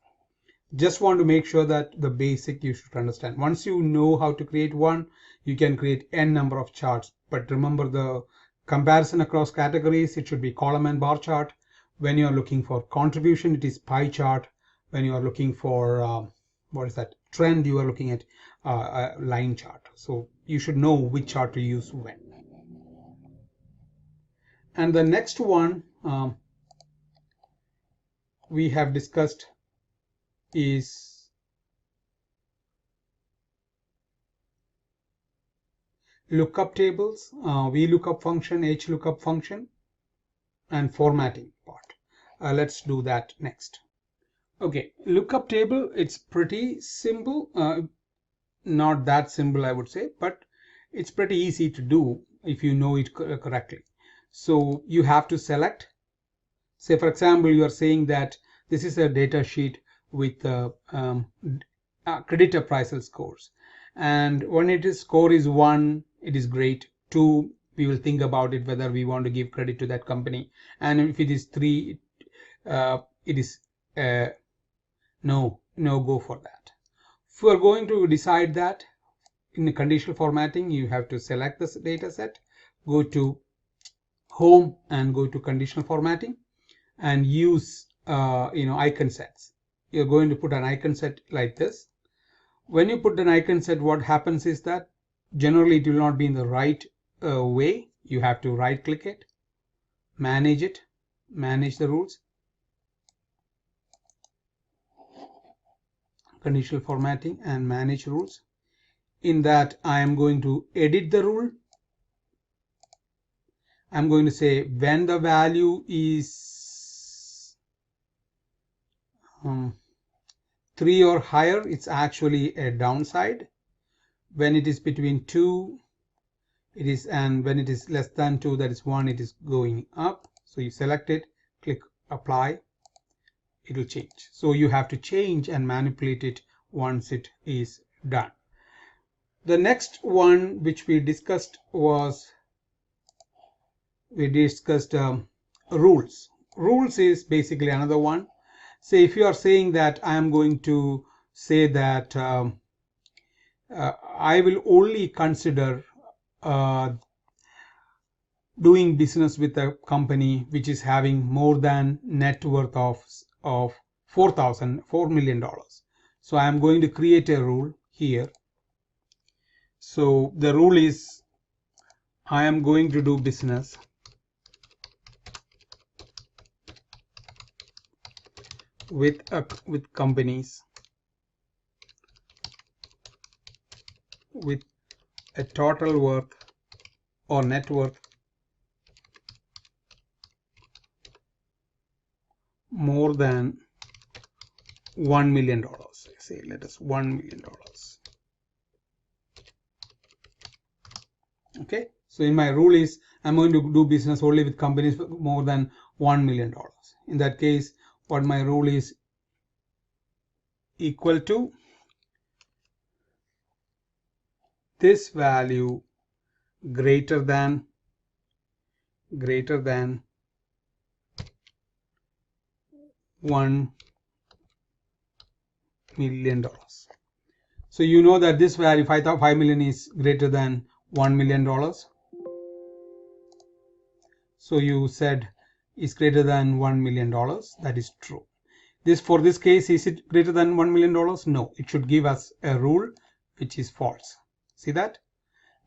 Just want to make sure that the basic you should understand. Once you know how to create one, you can create n number of charts. But remember, the comparison across categories, it should be column and bar chart. When you are looking for contribution, it is pie chart. When you are looking for what is that trend you are looking at, a line chart. So you should know which chart to use when. And the next one we have discussed is lookup tables, VLOOKUP function, HLOOKUP function, and formatting part. Let's do that next. Okay, lookup table, it's pretty simple, not that simple I would say, but it's pretty easy to do if you know it correctly. So you have to select, say for example you are saying that this is a data sheet with credit appraisal scores, and when it is score is 1, it is great. 2, we will think about it whether we want to give credit to that company, and if it is 3, it is no go for that. If we are going to decide that in the conditional formatting, you have to select this data set, go to home and go to conditional formatting and use icon sets. You're going to put an icon set like this. When you put an icon set, what happens is that generally it will not be in the right way. You have to right click it, manage the rules, conditional formatting and manage rules. In that I am going to edit the rule. I'm going to say when the value is 3 or higher, it's actually a downside. When it is between 2, it is, and when it is less than 2, that is 1, it is going up. So you select it, click apply, it will change. So you have to change and manipulate it once it is done. The next one which we discussed was rules. Rules is basically another one. Say if you are saying that I am going to say that I will only consider doing business with a company which is having more than net worth of $4 million. So I am going to create a rule here. So the rule is I am going to do business with companies with a total worth or net worth more than $1 million. Say let us $1 million. Okay, so in my rule is I'm going to do business only with companies with more than $1 million. In that case, what my rule is equal to this value greater than $1 million. So you know that this value 5 million is greater than $1 million. So you said is greater than $1 million. That is true. For this case, is it greater than $1 million? No, it should give us a rule which is false. See that?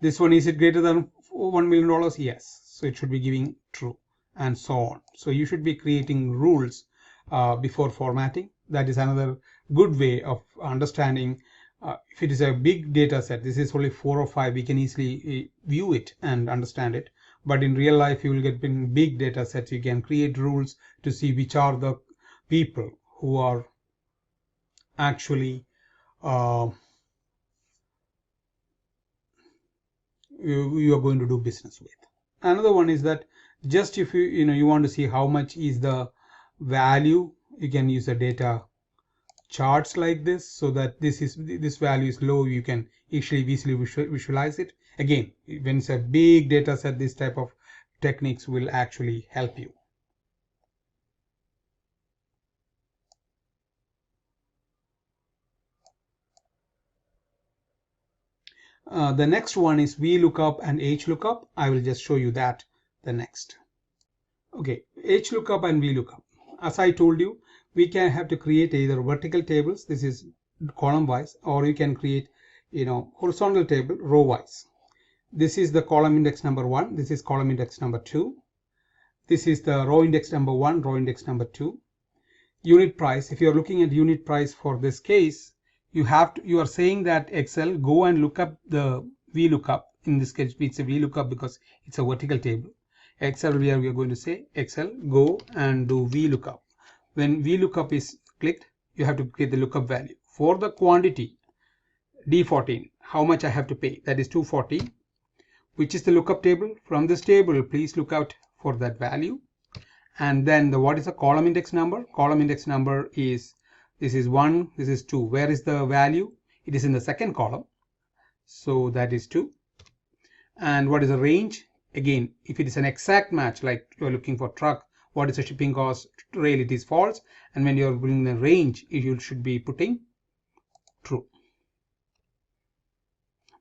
This one, is it greater than $1 million? Yes. So it should be giving true, and so on. So you should be creating rules before formatting. That is another good way of understanding. If it is a big data set, this is only 4 or 5, we can easily view it and understand it. But in real life, you will get in big data sets. You can create rules to see which are the people who are actually you are going to do business with. Another one is that just if you want to see how much is the value, you can use a data charts like this, so that this value is low, you can actually easily visualize it. Again, when it's a big data set, this type of techniques will actually help you. The next one is VLOOKUP and HLOOKUP. I will just show you that the next. Okay, HLOOKUP and VLOOKUP. As I told you, we can have to create either vertical tables. This is column wise, or you can create, horizontal table row wise. This is the column index number 1, this is column index number 2, this is the row index number 1, row index number 2. Unit price, if you're looking at unit price for this case, you are saying that Excel go and look up the VLOOKUP. In this case it's a VLOOKUP because it's a vertical table. Excel, we are going to say Excel go and do VLOOKUP. When VLOOKUP is clicked, you have to create the lookup value for the quantity D14. How much I have to pay? That is 240, which is the lookup table. From this table, please look out for that value. And then what is the column index number? Column index number is, this is 1, this is 2. Where is the value? It is in the second column, so that is 2. And what is the range? Again, if it is an exact match, like you are looking for truck, what is the shipping cost? Rail, it is false. And when you are bringing the range, you should be putting true.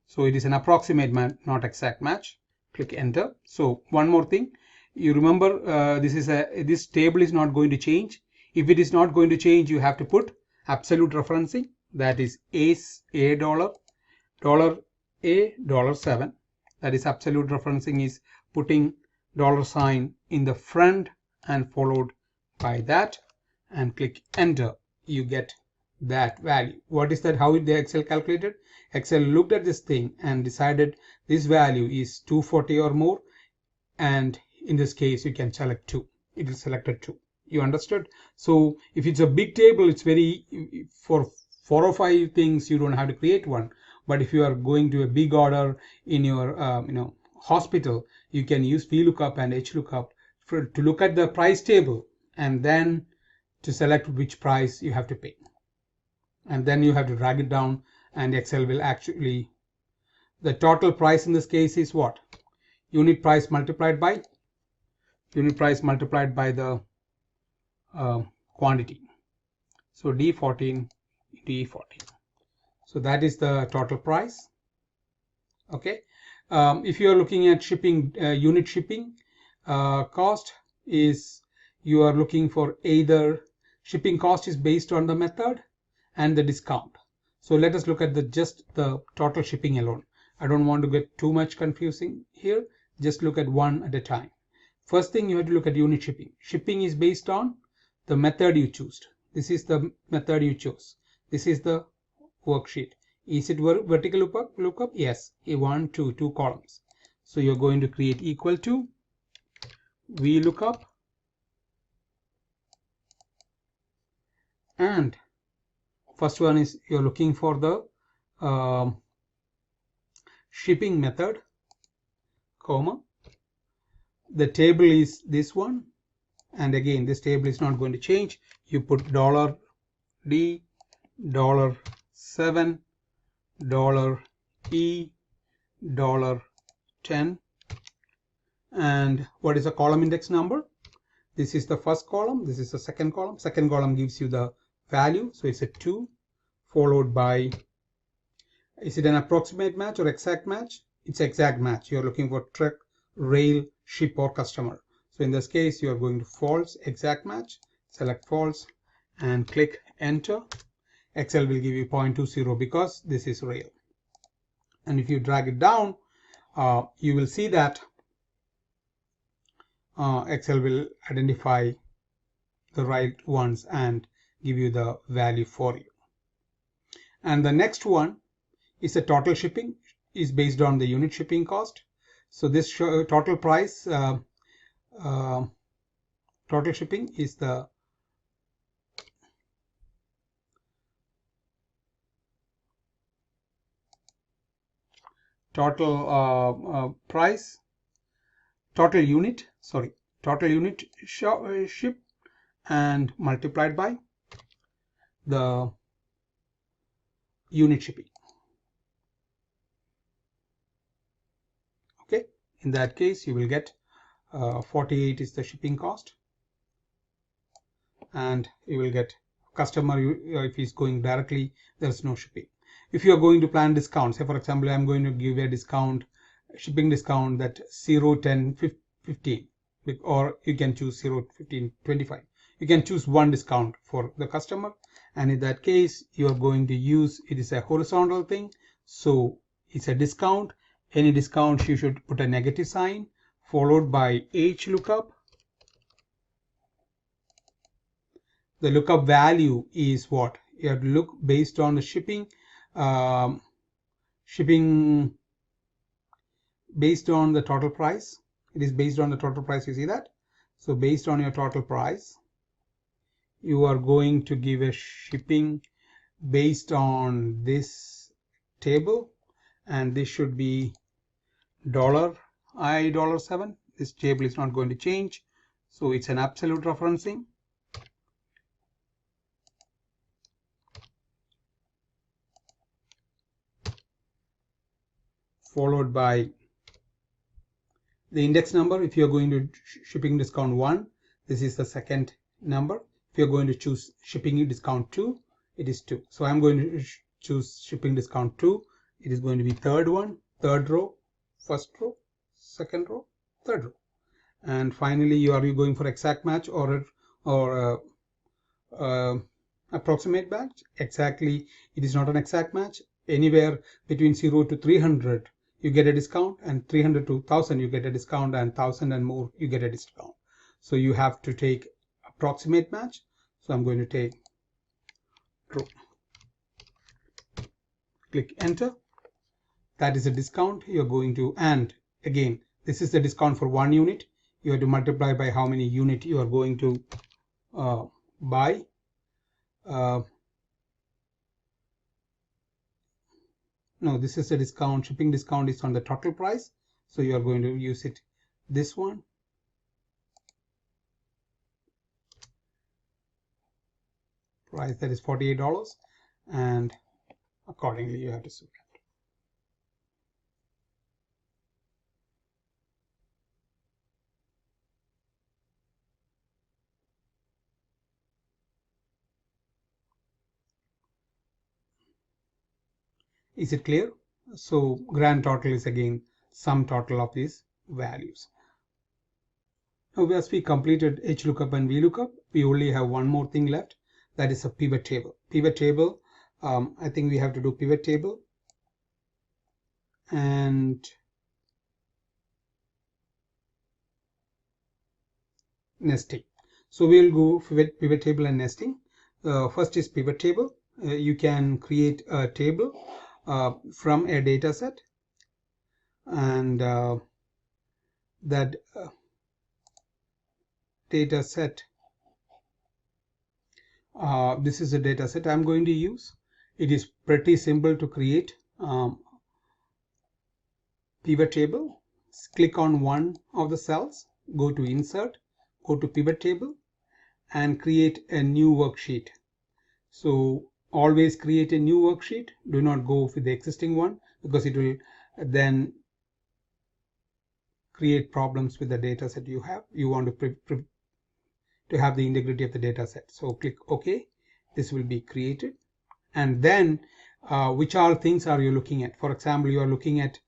So it is an approximate match, not exact match. Click enter. So one more thing, you remember this table is not going to change. If it is not going to change, you have to put absolute referencing. That is A dollar, A $7. That is absolute referencing is putting $sign in the front and followed by that, and click enter. You get that value. What is that? How the Excel calculated? Excel looked at this thing and decided this value is 240 or more, and in this case you can select 2. It is selected 2. You understood? So if it's a big table, it's very, for 4 or 5 things you don't have to create one. But if you are going to a big order in your hospital, you can use VLOOKUP and HLOOKUP to look at the price table and then to select which price you have to pay. And then you have to drag it down, and Excel will actually, the total price in this case is what? Unit price multiplied by the quantity. So D14 into E14. So that is the total price. Okay. If you are looking at shipping, unit shipping cost is, you are looking for either shipping cost is based on the method and the discount. So let us look at just the total shipping alone. I don't want to get too much confusing here. Just look at one at a time. First thing, you have to look at unit shipping. Shipping is based on the method you choose. This is the method you chose. This is the worksheet. Is it vertical lookup? Yes. 1, 2 columns. So you're going to create equal to VLOOKUP, and first one is you're looking for the shipping method, comma. The table is this one, and again this table is not going to change. You put $D, $7, $E, $10, and what is the column index number? This is the first column, this is the second column. Second column gives you the value, so it's a 2 followed by, is it an approximate match or exact match? It's exact match. You're looking for truck, rail, ship, or customer. So in this case you are going to false, exact match. Select false and click enter. Excel will give you 0.20 because this is rail. And if you drag it down, you will see that Excel will identify the right ones and give you the value for you. And the next one is the total shipping, is based on the unit shipping cost. So this total price, total shipping is the total price, total unit ship, and multiplied by the unit shipping. Okay, in that case you will get 48 is the shipping cost, and you will get customer, if he's going directly, there's no shipping. If you are going to plan discounts, say for example I'm going to give a discount, shipping discount, that 0, 10, 15, or you can choose 0, 15, 25. you can choose one discount for the customer, and in that case you are going to use, it is a horizontal thing, so it's a discount. Any discount you should put a negative sign followed by H lookup. The lookup value is what you have to look based on the shipping based on the total price. It is based on the total price, you see that. So based on your total price, you are going to give a shipping based on this table, and this should be $7. This table is not going to change, so it's an absolute referencing. Followed by the index number. If you're going to shipping discount 1, this is the second number. If you're going to choose shipping discount 2, it is 2. So I'm going to choose shipping discount 2. It is going to be third one, third row, first row, second row, third row. And finally, are you going for exact match or approximate match? Exactly, it is not an exact match. Anywhere between 0 to 300 you get a discount, and 300 to 1000 you get a discount, and 1000 and more you get a discount. So you have to take approximate match. So I'm going to take true. Click enter. That is a discount you're going to, and again, this is the discount for 1 unit. You have to multiply by how many unit you are going to buy. No, this is a discount. Shipping discount is on the total price, so you are going to use it, this one. Price, that is $48, and accordingly you have to select. Is it clear? So grand total is again sum total of these values. Now, as we completed HLOOKUP and VLOOKUP, we only have one more thing left. That is a pivot table. Pivot table, I think we have to do pivot table and nesting. So we'll go pivot table and nesting. First is pivot table. You can create a table from a data set, and that data set, this is a data set I'm going to use. It is pretty simple to create pivot table. Click on one of the cells, go to insert, go to pivot table, and create a new worksheet. So always create a new worksheet. Do not go with the existing one, because it will then create problems with the data set you have. You want to have the integrity of the data set. So click OK. This will be created. And then which all things are you looking at? For example, you are looking at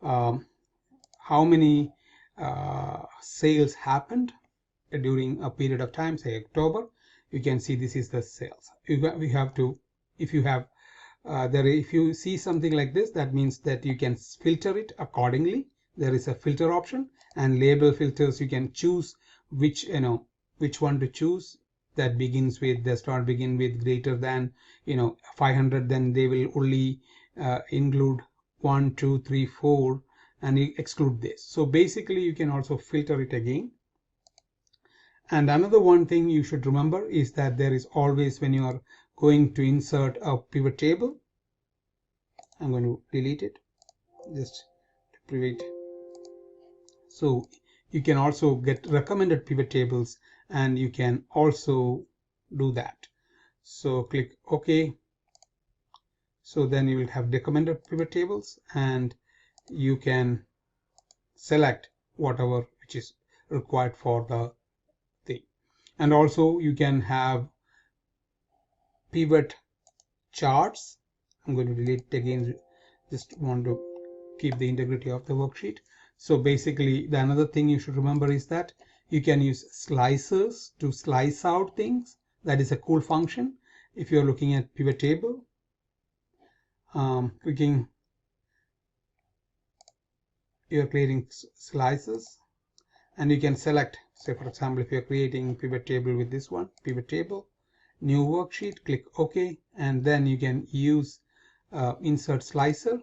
how many sales happened during a period of time, say October. You can see this is the sales. We have to, if you have if you see something like this, that means that you can filter it accordingly. There is a filter option, and label filters, you can choose which one to choose. That begins with, the start begin with greater than 500, then they will only include 1, 2, 3, 4, and you exclude this. So basically you can also filter it again. And another one thing you should remember is that there is always, when you are going to insert a pivot table, I'm going to delete it just to prevent. So you can also get recommended pivot tables, and you can also do that. So click OK. So then you will have recommended pivot tables, and you can select whatever which is required for the thing. And also you can have pivot charts. I'm going to delete it again, just want to keep the integrity of the worksheet. So basically, the another thing you should remember is that You can use slicers to slice out things. That is a cool function. If you're looking at pivot table, you're creating slices, and you can select, say for example, if you're creating pivot table with this one, pivot table, new worksheet, click OK, and then you can use insert slicer,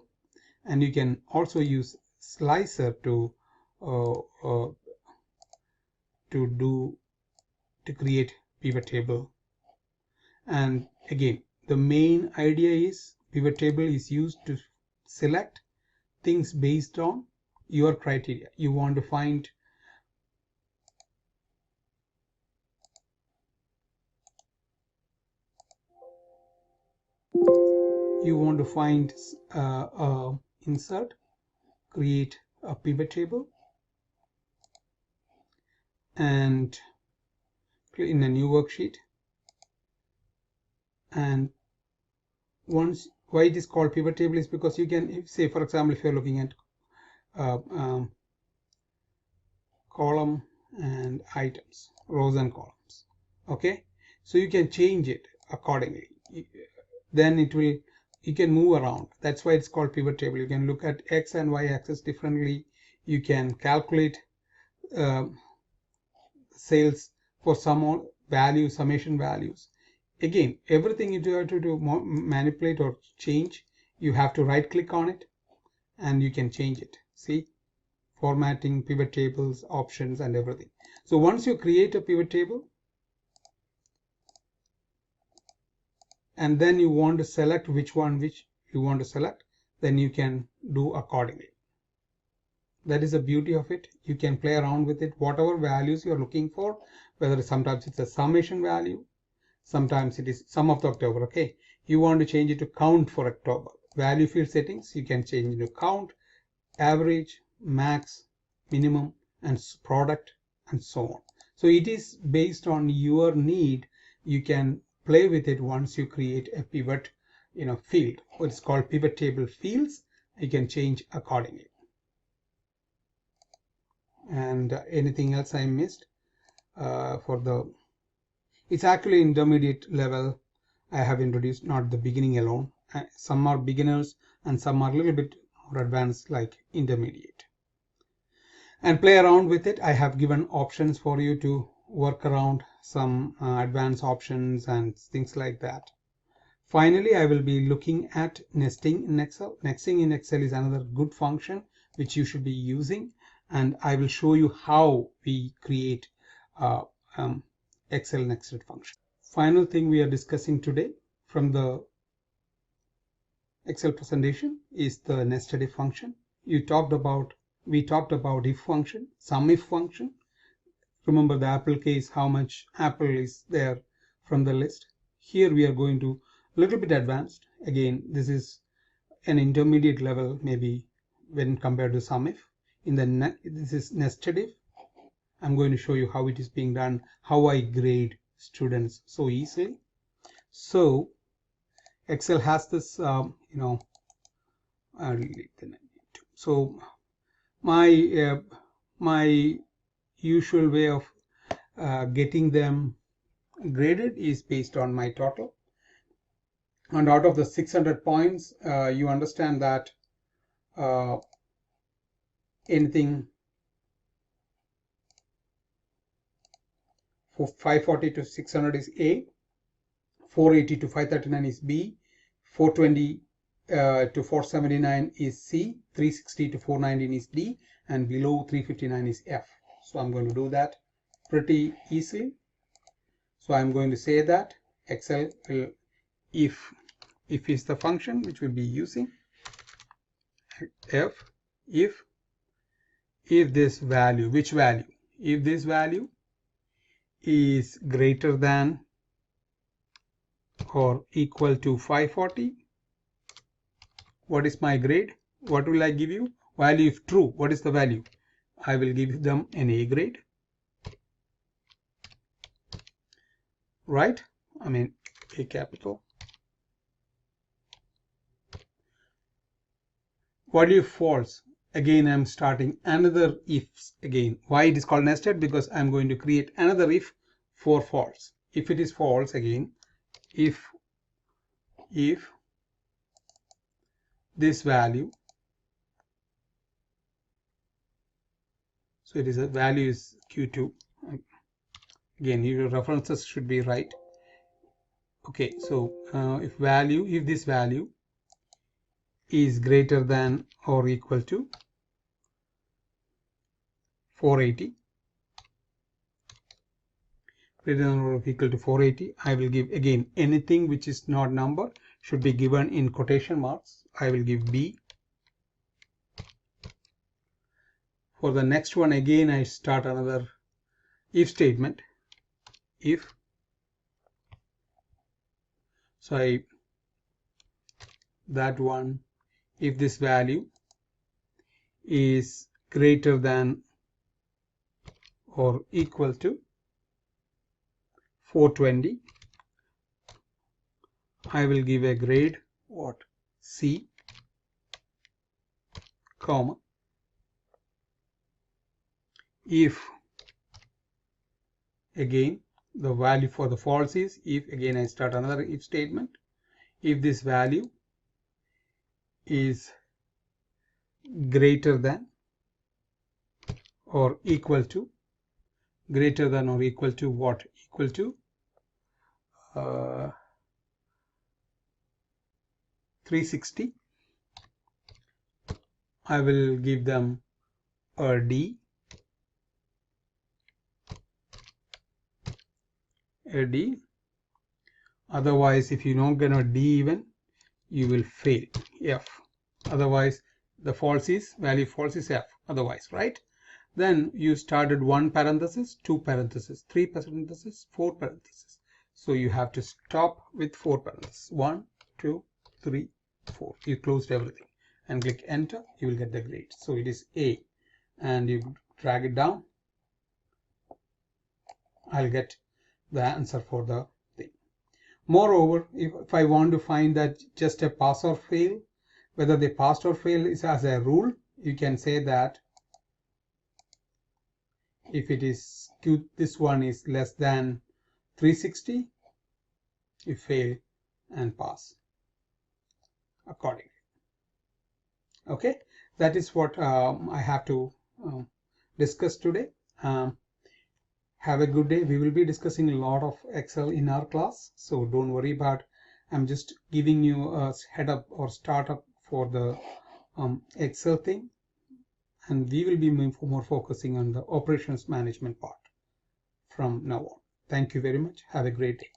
and you can also use slicer to create pivot table. And again, the main idea is pivot table is used to select things based on your criteria. You want to find insert, create a pivot table, and in a new worksheet. And once, why it is called pivot table is because you can say, for example, if you're looking at column and items, rows and columns, okay, so you can change it accordingly. Then you can move around. That's why it's called pivot table. You can look at X and Y axis differently. You can calculate sales for some value, summation values. Again, everything you have to do, manipulate or change, you have to right click on it and you can change it. See, formatting, pivot tables, options, and everything. So once you create a pivot table and then you want to select which you want to select, then you can do accordingly. That is the beauty of it. You can play around with it, whatever values you're looking for, whether sometimes it's a summation value, sometimes it is sum of the October. Okay, you want to change it to count for October. Value field settings, you can change it to count, average, max, minimum, and product, and so on. So it is based on your need. You can play with it once you create a pivot field. It's called pivot table fields. You can change accordingly. And anything else I missed it's actually intermediate level I have introduced, not the beginning alone. Some are beginners and some are a little bit more advanced, like intermediate. And play around with it. I have given options for you to work around some advanced options and things like that. Finally, I will be looking at nesting in Excel. Nesting in Excel is another good function which you should be using, and I will show you how we create Excel nested function. Final thing we are discussing today from the Excel presentation is the nested if function. We talked about if function, sum if function. Remember the apple case, how much apple is there from the list. Here we are going to a little bit advanced. Again, this is an intermediate level maybe when compared to sum if. This is nested if. I'm going to show you how it is being done, how I grade students so easily. So Excel has this, I'll delete the name. So my usual way of getting them graded is based on my total. And out of the 600 points, you understand that anything for 540 to 600 is A, 480 to 539 is B, 420 to 479 is C, 360 to 419 is D, and below 359 is F. So I'm going to do that pretty easily. So I'm going to say that Excel will, if is the function which we'll be using, if this value, which value? If this value is greater than or equal to 540, what is my grade? What will I give you? Value if true, what is the value? I will give them an A grade, right? I mean A capital. Value if false, again I'm starting another if again. Why it is called nested? Because I'm going to create another if for false. If it is false, again, if this value, so it is a value is q2. Again, your references should be right. Okay, so if this value is greater than or equal to 480, greater than or equal to 480, I will give again anything which is not number should be given in quotation marks. I will give B. For the next one, again I start another if statement. If, so that one, if this value is greater than or equal to 420, I will give a grade what C, comma, if again the value for the false is, if again I start another if statement, if this value is greater than or equal to, greater than or equal to what, equal to 360, I will give them a D, otherwise if you don't get a D even, you will fail. F, otherwise the false is, value false is F, otherwise, right? Then you started 1 parenthesis, 2 parenthesis, 3 parenthesis, 4 parenthesis. So you have to stop with 4 parentheses. 1, 2, 3, 4. You closed everything and click enter. You will get the grade. So it is A, and you drag it down. I'll get the answer for the thing. Moreover, if I want to find that just a pass or fail, whether they passed or failed is as a rule, you can say that if it is this one is less than 360, you fail and pass accordingly. Okay, that is what I have to discuss today. Have a good day. We will be discussing a lot of Excel in our class, so don't worry about. I'm just giving you a head up or startup for the Excel thing, and we will be more focusing on the operations management part from now on. Thank you very much. Have a great day.